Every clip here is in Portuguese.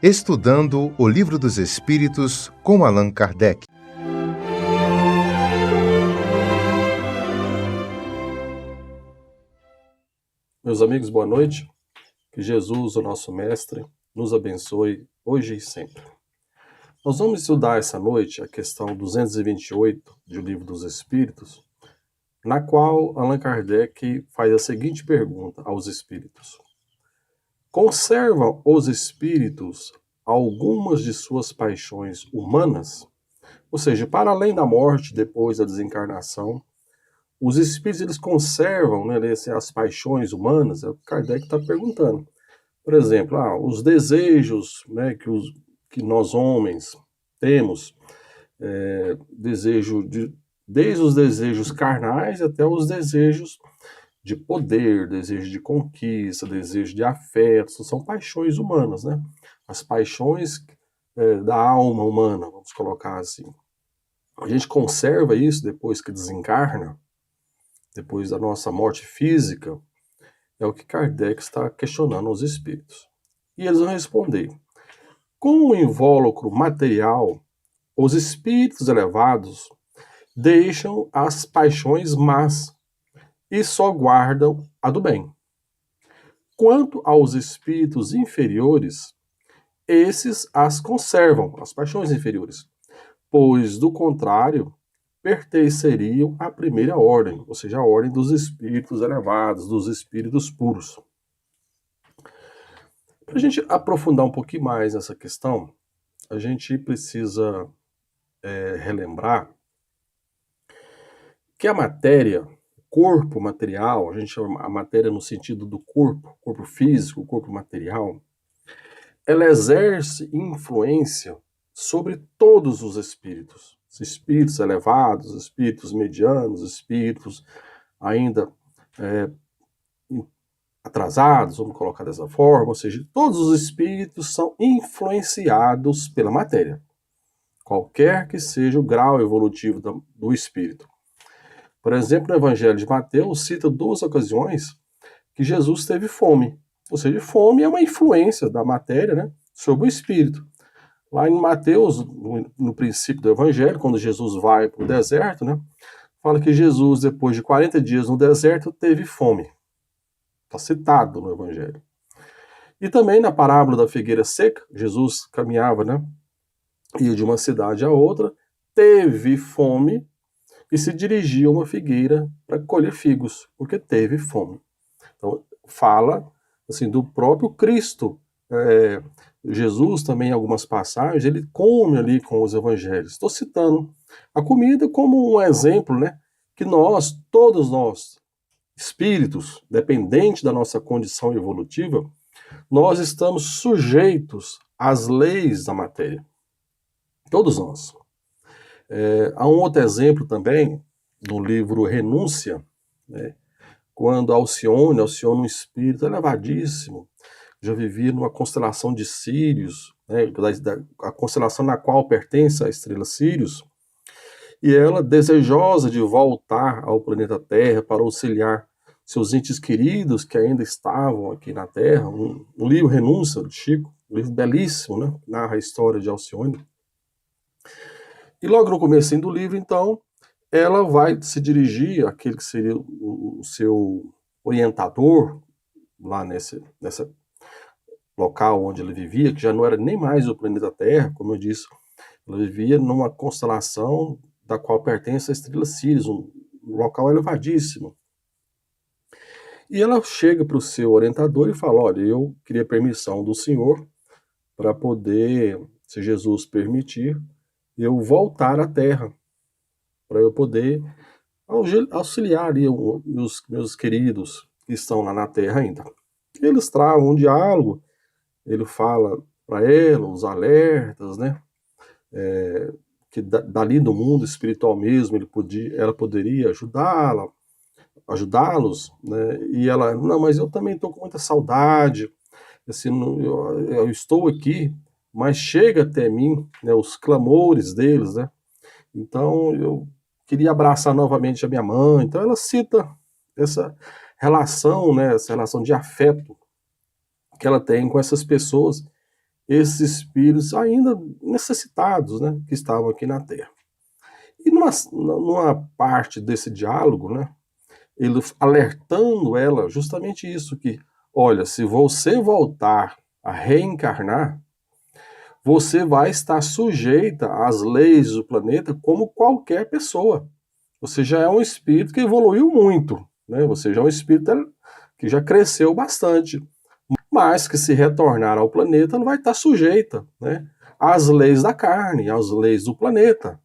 Estudando o Livro dos Espíritos com Allan Kardec. Meus amigos, boa noite. Que Jesus, o nosso Mestre, nos abençoe hoje e sempre. Nós vamos estudar essa noite a questão 228 do Livro dos Espíritos, na qual Allan Kardec faz a seguinte pergunta aos espíritos: conservam os espíritos algumas de suas paixões humanas? Ou seja, para além da morte, depois da desencarnação, os espíritos eles conservam, né, as paixões humanas? É o que Kardec está perguntando. Por exemplo, os desejos, né, que nós homens temos, desde os desejos carnais até os desejos de poder, desejo de conquista, desejo de afeto, são paixões humanas, né? As paixões da alma humana, vamos colocar assim. A gente conserva isso depois que desencarna, depois da nossa morte física. É o que Kardec está questionando aos espíritos. E eles vão responder: com o invólucro material, os espíritos elevados deixam as paixões más e só guardam a do bem. Quanto aos espíritos inferiores, esses as conservam, as paixões inferiores, pois, do contrário, pertenceriam à primeira ordem, ou seja, a ordem dos espíritos elevados, dos espíritos puros. Para a gente aprofundar um pouquinho mais nessa questão, a gente precisa relembrar que a matéria, o corpo material, a gente chama a matéria no sentido do corpo físico, corpo material, ela exerce influência sobre todos os espíritos. Os espíritos elevados, espíritos medianos, espíritos ainda atrasados, vamos colocar dessa forma, ou seja, todos os espíritos são influenciados pela matéria, qualquer que seja o grau evolutivo do espírito. Por exemplo, no Evangelho de Mateus, cita 2 ocasiões que Jesus teve fome. Ou seja, fome é uma influência da matéria, né, sobre o espírito. Lá em Mateus, no princípio do Evangelho, quando Jesus vai para o deserto, né, fala que Jesus, depois de 40 dias no deserto, teve fome. Está citado no Evangelho. E também na parábola da figueira seca, Jesus caminhava, né, ia de uma cidade a outra, teve fome e se dirigia a uma figueira para colher figos, porque teve fome. Então, fala assim, do próprio Cristo. Jesus também, em algumas passagens, ele come ali com os evangelhos. Estou citando a comida como um exemplo, né, que todos nós, espíritos, dependente da nossa condição evolutiva, nós estamos sujeitos às leis da matéria. Todos nós. Há um outro exemplo também, no livro Renúncia, né, quando Alcione, um espírito elevadíssimo, já vivia numa constelação de Sírios, né, a constelação na qual pertence a estrela Sírios, e ela, desejosa de voltar ao planeta Terra para auxiliar seus entes queridos que ainda estavam aqui na Terra, um livro Renúncia, de Chico, um livro belíssimo, né, que narra a história de Alcione. E logo no começo do livro, então, ela vai se dirigir àquele que seria o seu orientador, lá nesse local onde ela vivia, que já não era nem mais o planeta Terra, como eu disse, ela vivia numa constelação da qual pertence a estrela Sírios, um local elevadíssimo. E ela chega para o seu orientador e fala: olha, eu queria permissão do senhor para poder, se Jesus permitir, eu voltar à Terra, para eu poder auxiliar ali os meus queridos que estão lá na Terra ainda. Eles travam um diálogo, ele fala para ela os alertas, né, que dali do mundo espiritual mesmo ela poderia ajudá-los, né, e ela: não, mas eu também estou com muita saudade, assim, eu estou aqui, mas chega até mim, né, os clamores deles, né, então eu queria abraçar novamente a minha mãe. Então ela cita essa relação, né, essa relação de afeto que ela tem com essas pessoas esses espíritos ainda necessitados, né, que estavam aqui na Terra. E numa parte desse diálogo, né, ele alertando ela justamente isso, que, olha, se você voltar a reencarnar, você vai estar sujeita às leis do planeta como qualquer pessoa. Você já é um espírito que evoluiu muito, né? Você já é um espírito que já cresceu bastante, mas que se retornar ao planeta não vai estar sujeita, né, às leis da carne, às leis do planeta.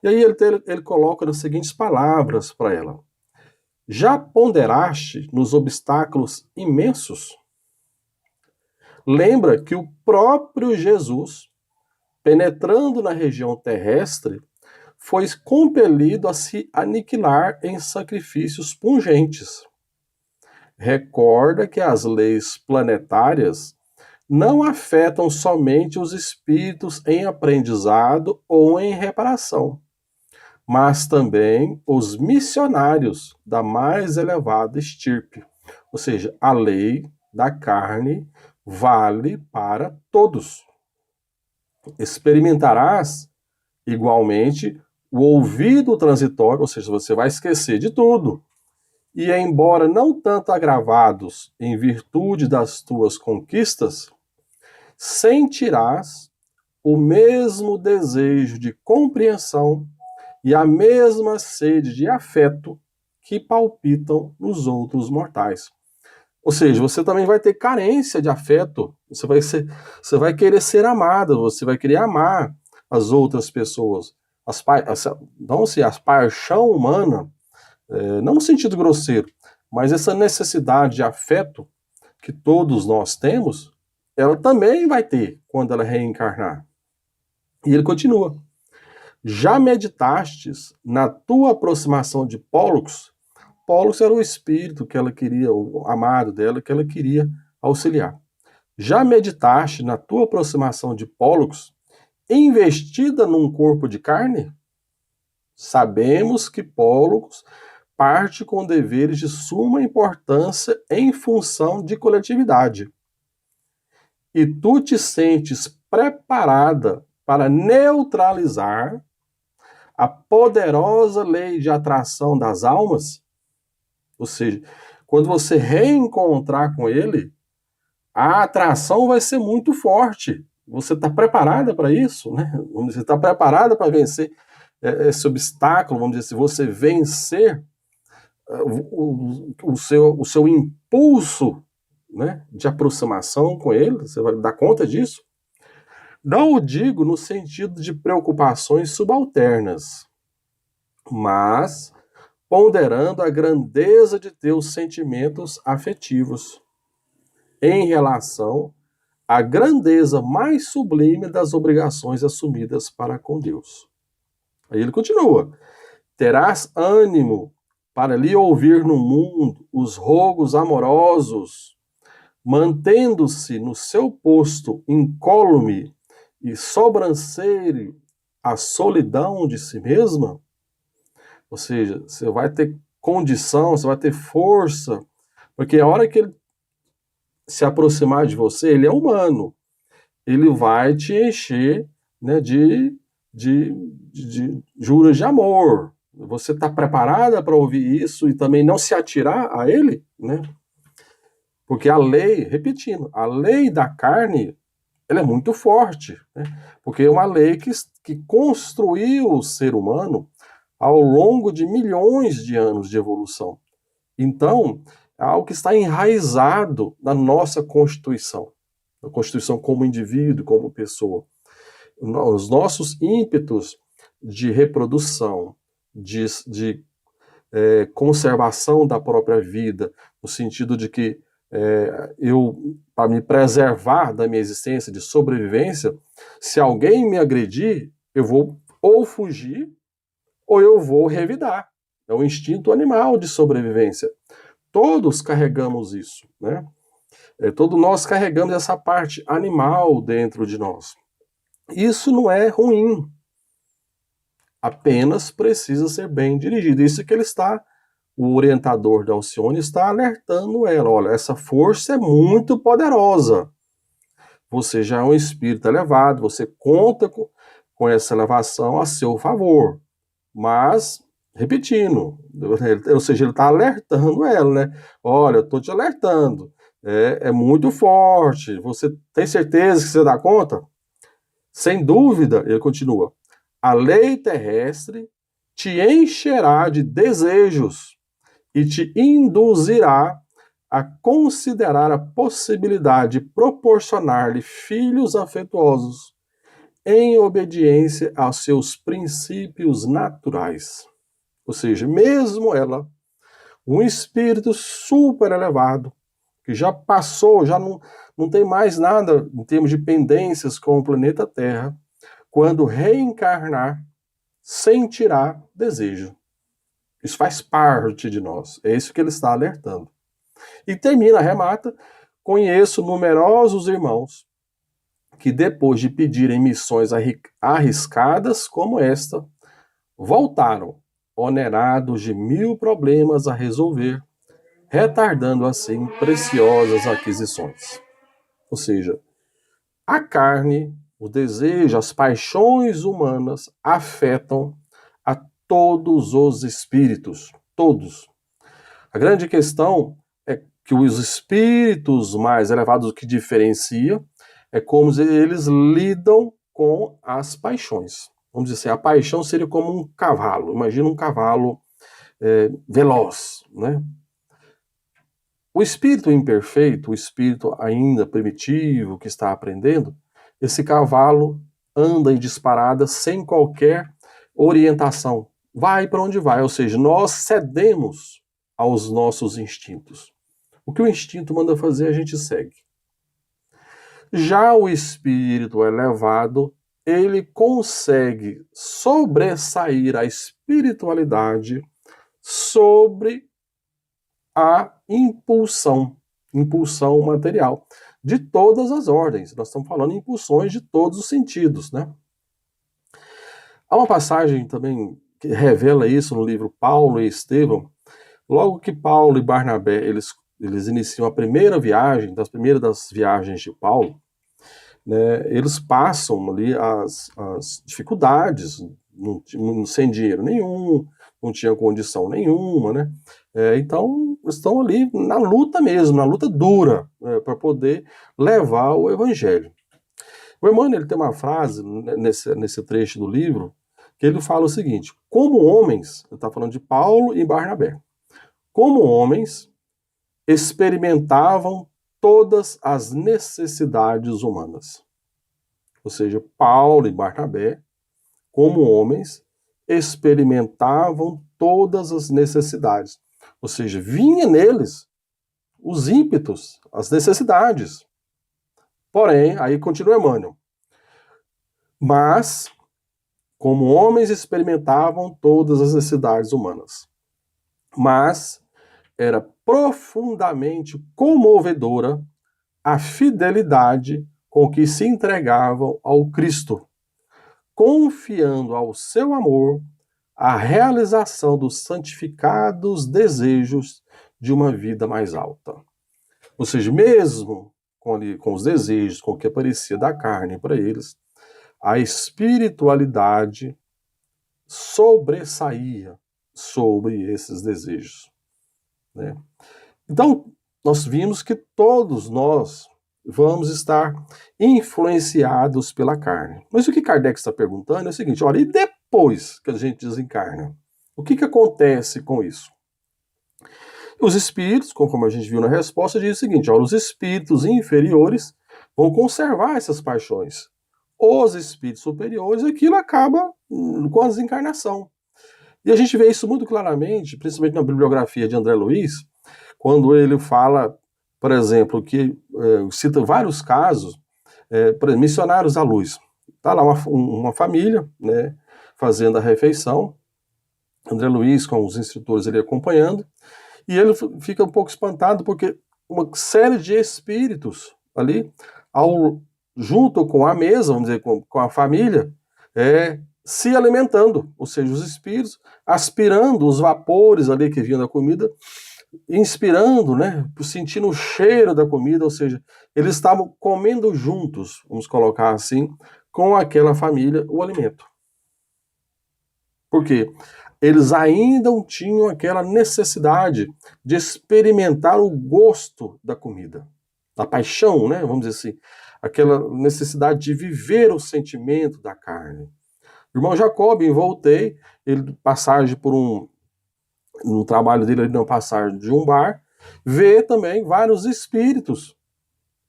E aí ele coloca as seguintes palavras para ela: já ponderaste nos obstáculos imensos? Lembra que o próprio Jesus, penetrando na região terrestre, foi compelido a se aniquilar em sacrifícios pungentes. Recorda que as leis planetárias não afetam somente os espíritos em aprendizado ou em reparação, mas também os missionários da mais elevada estirpe. Ou seja, a lei da carne vale para todos. Experimentarás, igualmente, o ouvido transitório, ou seja, você vai esquecer de tudo. E embora não tanto agravados em virtude das tuas conquistas, sentirás o mesmo desejo de compreensão e a mesma sede de afeto que palpitam nos outros mortais. Ou seja, você também vai ter carência de afeto, você vai querer ser amado, você vai querer amar as outras pessoas. Não se a paixão humana, não no sentido grosseiro, mas essa necessidade de afeto que todos nós temos, ela também vai ter quando ela reencarnar. E ele continua: já meditastes na tua aproximação de Pólux? Pólux era o espírito que ela queria, o amado dela, que ela queria auxiliar. Já meditaste na tua aproximação de Pólux, investida num corpo de carne? Sabemos que Pólux parte com deveres de suma importância em função de coletividade. E tu te sentes preparada para neutralizar a poderosa lei de atração das almas? Ou seja, quando você reencontrar com ele, a atração vai ser muito forte. Você está preparada para isso, né? Você está preparada para vencer esse obstáculo, vamos dizer, se você vencer o seu impulso, né, de aproximação com ele, você vai dar conta disso? Não o digo no sentido de preocupações subalternas, mas ponderando a grandeza de teus sentimentos afetivos em relação à grandeza mais sublime das obrigações assumidas para com Deus. Aí ele continua: terás ânimo para lhe ouvir no mundo os rogos amorosos, mantendo-se no seu posto incólume e sobranceiro a solidão de si mesma? Ou seja, você vai ter condição, você vai ter força, porque a hora que ele se aproximar de você, ele é humano, ele vai te encher, né, de juras de amor. Você está preparada para ouvir isso e também não se atirar a ele, né? Porque a lei, repetindo, a lei da carne, ela é muito forte, né? Porque é uma lei que construiu o ser humano ao longo de milhões de anos de evolução. Então, é algo que está enraizado na nossa Constituição, na Constituição como indivíduo, como pessoa. Os nossos ímpetos de reprodução, de conservação da própria vida, no sentido de que para me preservar da minha existência, de sobrevivência, se alguém me agredir, eu vou ou fugir ou eu vou revidar. É o instinto animal de sobrevivência. Todos carregamos isso, né? Todos nós carregamos essa parte animal dentro de nós. Isso não é ruim. Apenas precisa ser bem dirigido. Isso que o orientador da Alcione está alertando ela. Olha, essa força é muito poderosa. você já é um espírito elevado, você conta com essa elevação a seu favor. Mas, repetindo, ou seja, ele está alertando ela, né? Olha, eu estou te alertando, é muito forte, você tem certeza que você dá conta? Sem dúvida, ele continua, a lei terrestre te encherá de desejos e te induzirá a considerar a possibilidade de proporcionar-lhe filhos afetuosos em obediência aos seus princípios naturais. Ou seja, mesmo ela, um espírito super elevado, que já passou, já não tem mais nada em termos de pendências com o planeta Terra, quando reencarnar, sentirá desejo. Isso faz parte de nós. É isso que ele está alertando. E termina, remata, conheço numerosos irmãos que depois de pedirem missões arriscadas como esta, voltaram onerados de 1000 problemas a resolver, retardando assim preciosas aquisições. Ou seja, a carne, o desejo, as paixões humanas afetam a todos os espíritos, todos. A grande questão é que os espíritos mais elevados, o que diferencia é como eles lidam com as paixões. Vamos dizer assim, a paixão seria como um cavalo. Imagina um cavalo veloz, né? O espírito imperfeito, o espírito ainda primitivo, que está aprendendo, esse cavalo anda em disparada sem qualquer orientação. Vai para onde vai, ou seja, nós cedemos aos nossos instintos. O que o instinto manda fazer, a gente segue. Já o espírito elevado, ele consegue sobressair a espiritualidade sobre a impulsão material, de todas as ordens. Nós estamos falando de impulsões de todos os sentidos, né? Há uma passagem também que revela isso no livro Paulo e Estevão. Logo que Paulo e Barnabé, eles iniciam a primeira viagem, das primeiras viagens de Paulo, né, eles passam ali as dificuldades, sem dinheiro nenhum, não tinha condição nenhuma, né? Então, estão ali na luta mesmo, na luta dura, para poder levar o evangelho. O Emmanuel, ele tem uma frase nesse trecho do livro, que ele fala o seguinte, como homens, ele está falando de Paulo e Barnabé, como homens experimentavam todas as necessidades humanas. Ou seja, Paulo e Barnabé, como homens, experimentavam todas as necessidades. Ou seja, vinha neles os ímpetos, as necessidades. Porém, aí continua Emmanuel. Mas, como homens experimentavam todas as necessidades humanas. Mas era profundamente comovedora a fidelidade com que se entregavam ao Cristo, confiando ao seu amor a realização dos santificados desejos de uma vida mais alta. Ou seja, mesmo com os desejos, com o que aparecia da carne para eles, a espiritualidade sobressaía sobre esses desejos, né? Então, nós vimos que todos nós vamos estar influenciados pela carne. Mas o que Kardec está perguntando é o seguinte, olha, e depois que a gente desencarna? O que acontece com isso? Os espíritos, conforme a gente viu na resposta, diz o seguinte, olha, os espíritos inferiores vão conservar essas paixões. Os espíritos superiores, aquilo acaba com a desencarnação. E a gente vê isso muito claramente, principalmente na bibliografia de André Luiz, quando ele fala, por exemplo, que cita vários casos, por exemplo, missionários à luz. Está lá uma família, né, fazendo a refeição, André Luiz com os instrutores ele acompanhando, e ele fica um pouco espantado porque uma série de espíritos ali, junto com a mesa, vamos dizer, com a família, se alimentando, ou seja, os espíritos aspirando os vapores ali que vinham da comida, inspirando, né, sentindo o cheiro da comida, ou seja, eles estavam comendo juntos, vamos colocar assim, com aquela família o alimento. Por quê? Eles ainda não tinham aquela necessidade de experimentar o gosto da comida, a paixão, né, vamos dizer assim, aquela necessidade de viver o sentimento da carne. O irmão Jacob, em Voltei, ele passagem por no trabalho dele ali na passagem de um bar, vê também vários espíritos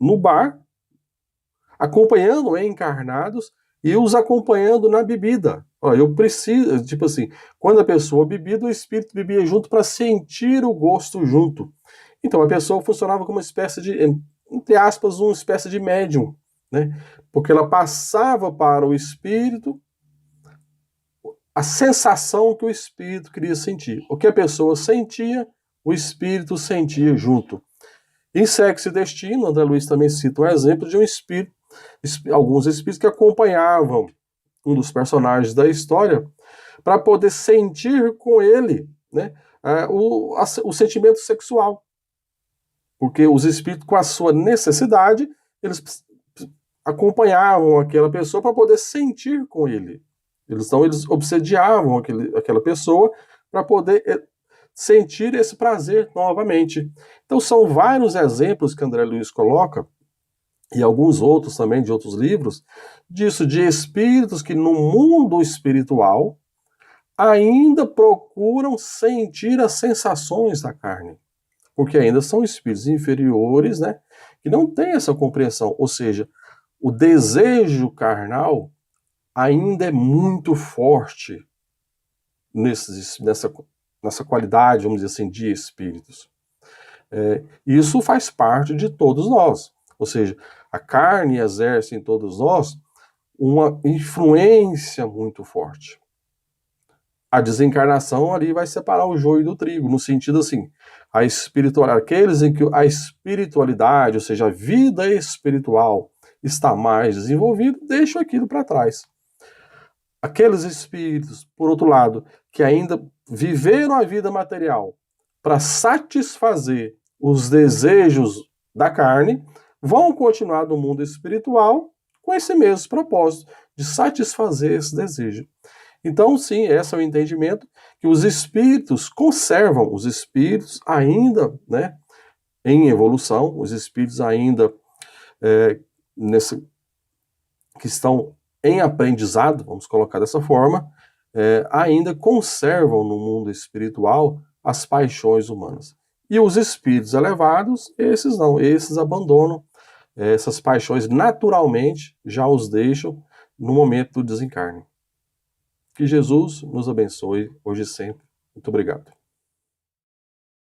no bar, acompanhando encarnados e os acompanhando na bebida. Ó, eu preciso, tipo assim, quando a pessoa bebia, o espírito bebia junto para sentir o gosto junto. Então a pessoa funcionava como uma espécie de, entre aspas, uma espécie de médium, né? Porque ela passava para o espírito a sensação que o espírito queria sentir. O que a pessoa sentia, o espírito sentia junto. Em Sexo e Destino, André Luiz também cita um exemplo de um espírito, alguns espíritos que acompanhavam um dos personagens da história para poder sentir com ele, né, o sentimento sexual. Porque os espíritos, com a sua necessidade, eles acompanhavam aquela pessoa para poder sentir com ele. Então, eles obsediavam aquela pessoa para poder sentir esse prazer novamente. Então, são vários exemplos que André Luiz coloca, e alguns outros também de outros livros, disso, de espíritos que no mundo espiritual ainda procuram sentir as sensações da carne. Porque ainda são espíritos inferiores, né, que não têm essa compreensão. Ou seja, o desejo carnal ainda é muito forte nessa qualidade, vamos dizer assim, de espíritos. Isso faz parte de todos nós. Ou seja, a carne exerce em todos nós uma influência muito forte. A desencarnação ali vai separar o joio do trigo, no sentido assim, aqueles em que a espiritualidade, ou seja, a vida espiritual está mais desenvolvida, deixam aquilo para trás. Aqueles espíritos, por outro lado, que ainda viveram a vida material para satisfazer os desejos da carne, vão continuar no mundo espiritual com esse mesmo propósito, de satisfazer esse desejo. Então, sim, esse é o entendimento que os espíritos conservam, os espíritos ainda, né, em evolução, os espíritos ainda que estão em aprendizado, vamos colocar dessa forma, ainda conservam no mundo espiritual as paixões humanas. E os espíritos elevados, esses não, esses abandonam essas paixões naturalmente, já os deixam no momento do desencarne. Que Jesus nos abençoe hoje e sempre. Muito obrigado.